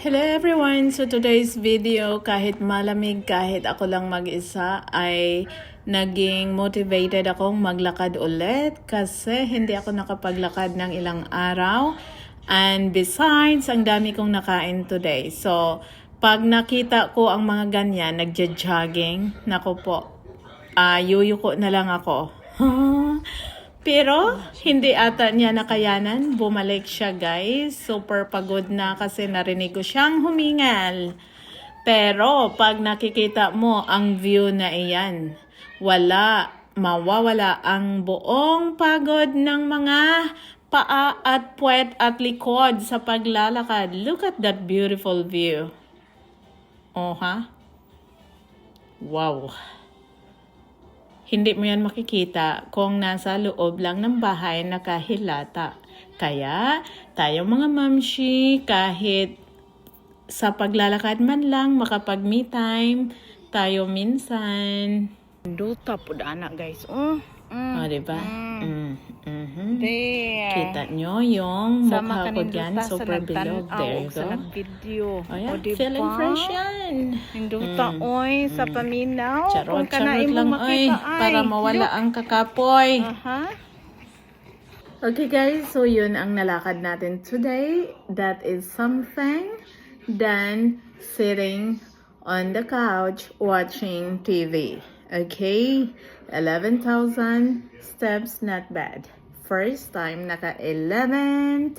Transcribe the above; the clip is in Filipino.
Hello everyone! So today's video, kahit malamig, kahit ako lang mag-isa, ay naging motivated akong maglakad ulit kasi hindi ako nakapaglakad ng ilang araw. And besides, ang dami kong nakain today. So, pag nakita ko ang mga ganyan, nagja-jogging, nako po, yuyuko na lang ako. Pero, hindi ata niya nakayanan. Bumalik siya, guys. Super pagod na kasi narinig ko siyang humingal. Pero, pag nakikita mo ang view na iyan, mawawala ang buong pagod ng mga paa at puwet at likod sa paglalakad. Look at that beautiful view. Oh, ha? Wow. Hindi mo yan makikita kung nasa loob lang ng bahay nakahilata. Kaya, tayo mga mamshi, kahit sa paglalakad man lang, makapag-me time, tayo minsan. Duta po anak guys. Diba? There. Kita nyo yung mukha ko dyan, super bilog. There you Sa go. nag-video. Ayan, feeling fresh yan. Duta oy sa paminaw. Charot lang oy, para mawala ang kakapoy. Okay guys, so yun ang nalakad natin today. That is something than sitting on the couch watching TV. Okay, 11,000 steps, not bad. First time naka 11,000.